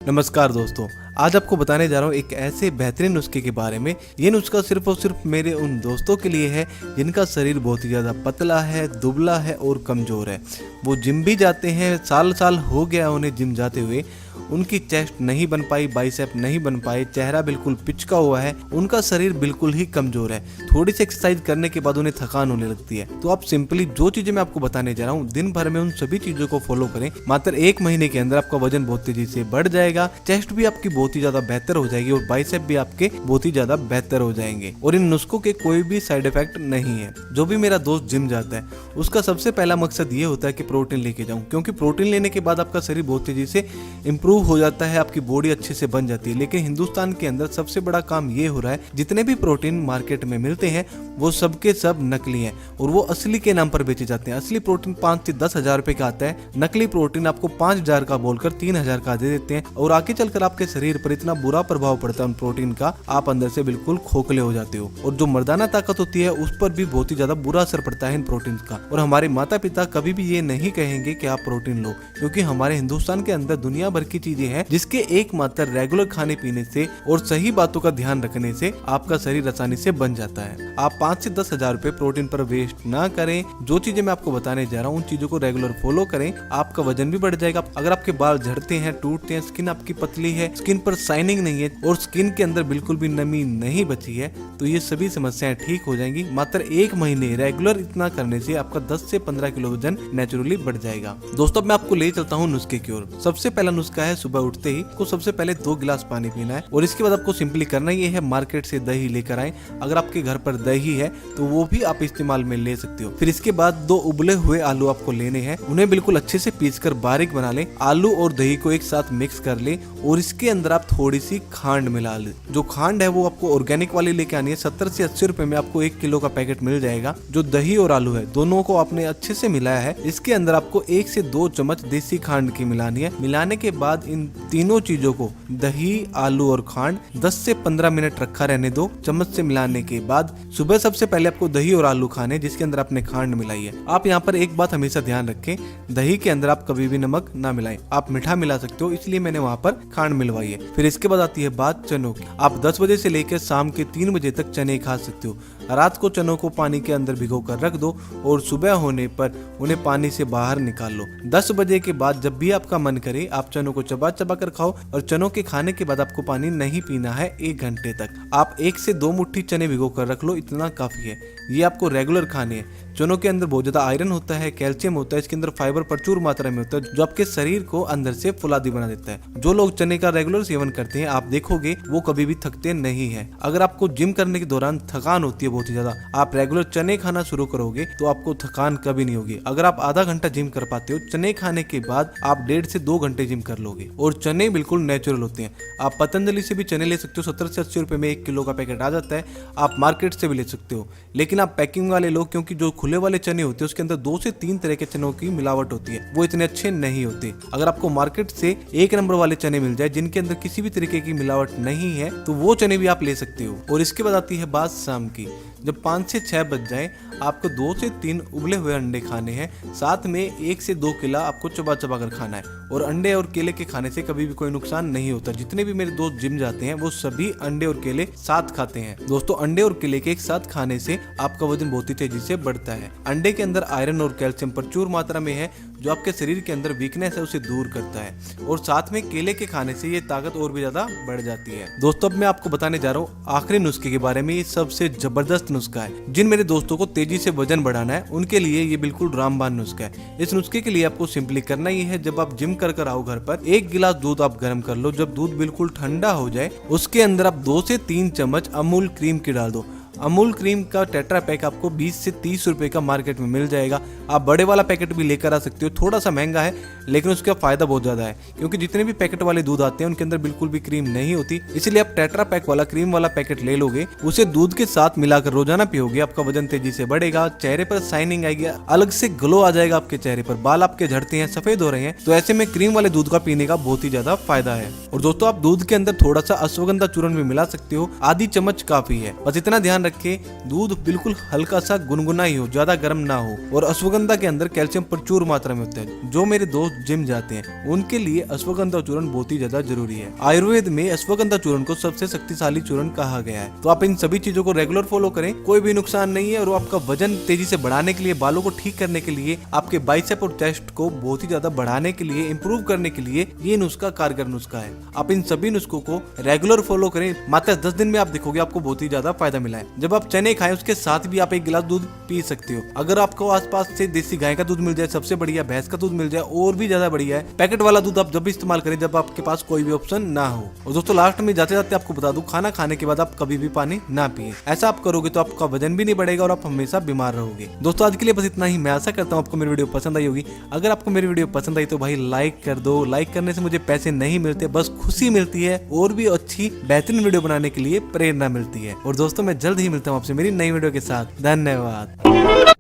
नमस्कार दोस्तों, आज आपको बताने जा रहा हूँ एक ऐसे बेहतरीन नुस्खे के बारे में। ये नुस्खा सिर्फ और सिर्फ मेरे उन दोस्तों के लिए है जिनका शरीर बहुत ही ज़्यादा पतला है, दुबला है और कमज़ोर है। वो जिम भी जाते हैं, साल साल हो गया उन्हें जिम जाते हुए, उनकी चेस्ट नहीं बन पाई, बाइसेप नहीं बन पाए, चेहरा बिल्कुल पिचका हुआ है, उनका शरीर बिल्कुल ही कमज़ोर है। थोड़ी सी एक्सरसाइज करने के बाद उन्हें थकान होने लगती है। तो आप सिंपली जो चीज़ें मैं आपको बताने जा रहा हूँ, दिन भर में उन सभी चीज़ों को फॉलो करें। मात्र 1 महीने के अंदर आपका वजन बहुत तेजी से बढ़ जाएगा, चेस्ट भी आपकी बहुत ही ज़्यादा बेहतर हो जाएगी और बाइसेप भी आपके बहुत ही ज़्यादा बेहतर हो जाएंगे। और इन नुस्खों के कोई भी साइड इफेक्ट नहीं है। जो भी मेरा दोस्त जिम जाता है उसका सबसे पहला मकसद ये होता है कि प्रोटीन लेके जाऊँ, क्योंकि प्रोटीन लेने के बाद आपका शरीर बहुत तेजी से इंप्रूव हो जाता है, आपकी बॉडी अच्छे से बन जाती है। लेकिन हिंदुस्तान के अंदर सबसे बड़ा काम ये हो रहा है, जितने भी प्रोटीन मार्केट में मिलते हैं वो सबके सब नकली हैं और वो असली के नाम पर बेचे जाते हैं। असली प्रोटीन 5 से 10 हजार रुपए का आता है, नकली प्रोटीन आपको 5,000 का बोलकर 3,000 का दे देते हैं और आगे चलकर आपके शरीर पर इतना बुरा प्रभाव पड़ता है उन प्रोटीन का, आप अंदर से बिल्कुल खोखले हो जाते हो और जो मर्दाना ताकत होती है उस पर भी बहुत ही ज्यादा बुरा असर पड़ता है इन प्रोटीन का। और हमारे माता पिता कभी भी ये नहीं कहेंगे कि आप प्रोटीन लो, क्योंकि हमारे हिंदुस्तान के अंदर दुनिया भर की चीजें हैं जिसके एकमात्र रेगुलर खाने पीने से और सही बातों का ध्यान रखने से आपका शरीर आसानी से बन जाता है। आप 5 से 10 हजार रुपए प्रोटीन पर वेस्ट ना करें। जो चीजें मैं आपको बताने जा रहा हूँ उन चीजों को रेगुलर फॉलो करें, आपका वजन भी बढ़ जाएगा। अगर आपके बाल झड़ते हैं, टूटते हैं, स्किन आपकी पतली है, स्किन पर शाइनिंग नहीं है और स्किन के अंदर बिल्कुल भी नमी नहीं बची है, तो ये सभी समस्याएं ठीक हो जाएंगी। मात्र 1 महीने रेगुलर इतना करने से आपका 10 से 15 किलो वजन नेचुरली बढ़ जाएगा। दोस्तों, मैं आपको ले चलता हूँ नुस्खे की ओर। सबसे पहला नुस्खा है, सुबह उठते ही को सबसे पहले 2 गिलास पानी पीना है और इसके बाद आपको सिंपली करना ये है, मार्केट से दही लेकर आए। अगर आपके घर पर दही है तो वो भी आप इस्तेमाल में ले सकते हो। फिर इसके बाद 2 उबले हुए आलू आपको लेने हैं, उन्हें बिल्कुल अच्छे से पीसकर बारीक बना लें। आलू और दही को एक साथ मिक्स कर ले और इसके अंदर आप थोड़ी सी खांड मिला ले। जो खांड है वो आपको ऑर्गेनिक वाली लेके आनी है। 70 से 80 रुपए में आपको 1 किलो का पैकेट मिल जाएगा। जो दही और आलू है दोनों को आपने अच्छे से मिलाया है, इसके अंदर आपको 1 से 2 चम्मच देसी खांड की मिलानी है। मिलाने के बाद इन तीनों चीजों को, दही, आलू और खांड, 10 से 15 मिनट रखा रहने दो। चम्मच से मिलाने के बाद सुबह सबसे पहले आपको दही और आलू खाने जिसके अंदर आपने खांड मिलाई है। आप यहाँ पर एक बात हमेशा ध्यान रखें, दही के अंदर आप कभी भी नमक ना मिलाएं। आप मीठा मिला सकते हो, इसलिए मैंने वहाँ पर खांड मिलवाई है। फिर इसके बाद आती है बात चनों की। आप 10 बजे से लेकर शाम के 3 बजे तक चने खा सकते हो। रात को चनों को पानी के अंदर भिगो कर रख दो और सुबह होने पर उन्हें पानी से बाहर निकाल लो। 10 बजे के बाद जब भी आपका मन करे आप चनों को चबा चबा कर खाओ और चनों के खाने के बाद आपको पानी नहीं पीना है 1 घंटे तक। आप 1 से 2 मुट्ठी चने भिगो कर रख लो, इतना काफी है। ये आपको रेगुलर खाने हैं। चनों के अंदर बहुत ज्यादा आयरन होता है, कैल्शियम होता है, इसके अंदर फाइबर प्रचुर मात्रा में होता है जो आपके शरीर को अंदर से फुलादी बना देता है। जो लोग चने का रेगुलर सेवन करते हैं आप देखोगे वो कभी भी थकते नहीं है। अगर आपको जिम करने के दौरान थकान होती है बहुत ही ज्यादा, आप रेगुलर चने खाना शुरू करोगे तो आपको थकान कभी नहीं होगी। अगर आप आधा घंटा जिम कर पाते हो, चने खाने के बाद आप 1.5 से 2 घंटे जिम कर लोगे। और चने बिल्कुल नेचुरल होते हैं। आप पतंजलि से भी चने ले सकते हो, 70 से 80 रुपए में 1 किलो का पैकेट आ जाता है। आप मार्केट से भी ले सकते हो, लेकिन आप पैकिंग वाले लो, क्योंकि जो खुले वाले चने होते हैं उसके अंदर 2 से 3 तरह के चनों की मिलावट होती है, वो इतने अच्छे नहीं होते। अगर आपको मार्केट से 1 नंबर वाले चने मिल जाए जिनके अंदर किसी भी तरीके की मिलावट नहीं है तो वो चने भी आप ले सकते हो। और इसके बाद आती है बात शाम की। जब 5 से 6 बज जाए आपको 2 से 3 उबले हुए अंडे खाने हैं, साथ में 1 से 2 केला आपको चबा चबा कर खाना है। और अंडे और केले के खाने से कभी भी कोई नुकसान नहीं होता। जितने भी मेरे दोस्त जिम जाते हैं वो सभी अंडे और केले साथ खाते हैं। दोस्तों, अंडे और केले के एक साथ खाने से आपका वजन बहुत ही तेजी से बढ़ता है। अंडे के अंदर आयरन और कैल्शियम प्रचुर मात्रा में है जो आपके शरीर के अंदर वीकनेस है उसे दूर करता है। और साथ में केले के खाने से ये ताकत और भी ज्यादा बढ़ जाती है। दोस्तों, अब मैं आपको बताने जा रहा हूँ आखिरी नुस्खे के बारे में। ये सबसे जबरदस्त नुस्खा है। जिन मेरे दोस्तों को तेजी से वजन बढ़ाना है उनके लिए ये बिल्कुल रामबाण नुस्खा है। इस नुस्खे के लिए आपको सिंपली करना ये है, जब आप जिम कर आओ घर पर 1 गिलास दूध आप गर्म कर लो। जब दूध बिल्कुल ठंडा हो जाए उसके अंदर आप 2 से 3 चम्मच अमूल क्रीम की डाल दो। अमूल क्रीम का टेट्रा पैक आपको 20 से 30 रुपए का मार्केट में मिल जाएगा। आप बड़े वाला पैकेट भी लेकर आ सकते हो, थोड़ा सा महंगा है लेकिन उसका फायदा बहुत ज्यादा है, क्योंकि जितने भी पैकेट वाले दूध आते हैं उनके अंदर बिल्कुल भी क्रीम नहीं होती। इसलिए आप टेट्रा पैक वाला क्रीम वाला पैकेट ले लोगे, उसे दूध के साथ मिलाकर रोजाना पियोगे, आपका वजन तेजी से बढ़ेगा, चेहरे पर शाइनिंग आएगी, अलग से ग्लो आ जाएगा आपके चेहरे पर। बाल आपके झड़ते हैं, सफेद हो रहे हैं, तो ऐसे में क्रीम वाले दूध का पीने का बहुत ही ज्यादा फायदा है। और दोस्तों, आप दूध के अंदर थोड़ा सा अश्वगंधा चूर्ण भी मिला सकते हो, आधी चम्मच काफी है। बस इतना ध्यान रखें दूध बिल्कुल हल्का सा गुनगुना ही हो, ज्यादा गर्म ना हो। और अश्वगंधा के अंदर कैल्शियम प्रचुर मात्रा में होता है। जो मेरे दोस्त जिम जाते हैं उनके लिए अश्वगंधा चूर्ण बहुत ही ज्यादा जरूरी है। आयुर्वेद में अश्वगंधा चूर्ण को सबसे शक्तिशाली चूर्ण कहा गया है। तो आप इन सभी चीजों को रेगुलर फॉलो करें, कोई भी नुकसान नहीं है। और आपका वजन तेजी से बढ़ाने के लिए, बालों को ठीक करने के लिए, आपके बाइसेप और चेस्ट को बहुत ही ज्यादा बढ़ाने के लिए, इंप्रूव करने के लिए ये नुस्खा कारगर नुस्खा है। आप इन सभी नुस्खों को रेगुलर फॉलो करें, मात्र 10 दिन में आप देखोगे आपको बहुत ही ज्यादा फायदा मिला है। जब आप चने खाएं उसके साथ भी आप 1 गिलास दूध पी सकते हो। अगर आपको आसपास से देसी गाय का दूध मिल जाए सबसे बढ़िया, भैंस का दूध मिल जाए और भी ज्यादा बढ़िया है। पैकेट वाला दूध आप जब भी इस्तेमाल करें जब आपके पास कोई भी ऑप्शन ना हो। और दोस्तों लास्ट में जाते जाते आपको बता दूं, खाना खाने के बाद आप कभी भी पानी ना पिए। ऐसा आप करोगे तो आपका वजन भी नहीं बढ़ेगा और आप हमेशा बीमार रहोगे। दोस्तों आज के लिए बस इतना ही। मैं आशा करता हूँ आपको मेरी वीडियो पसंद आई होगी। अगर आपको मेरी वीडियो पसंद आई तो भाई लाइक कर दो। लाइक करने से मुझे पैसे नहीं मिलते, बस खुशी मिलती है और भी अच्छी बेहतरीन वीडियो बनाने के लिए प्रेरणा मिलती है। और दोस्तों मैं जल्द ही मिलता हूँ आपसे मेरी नई वीडियो के साथ। धन्यवाद।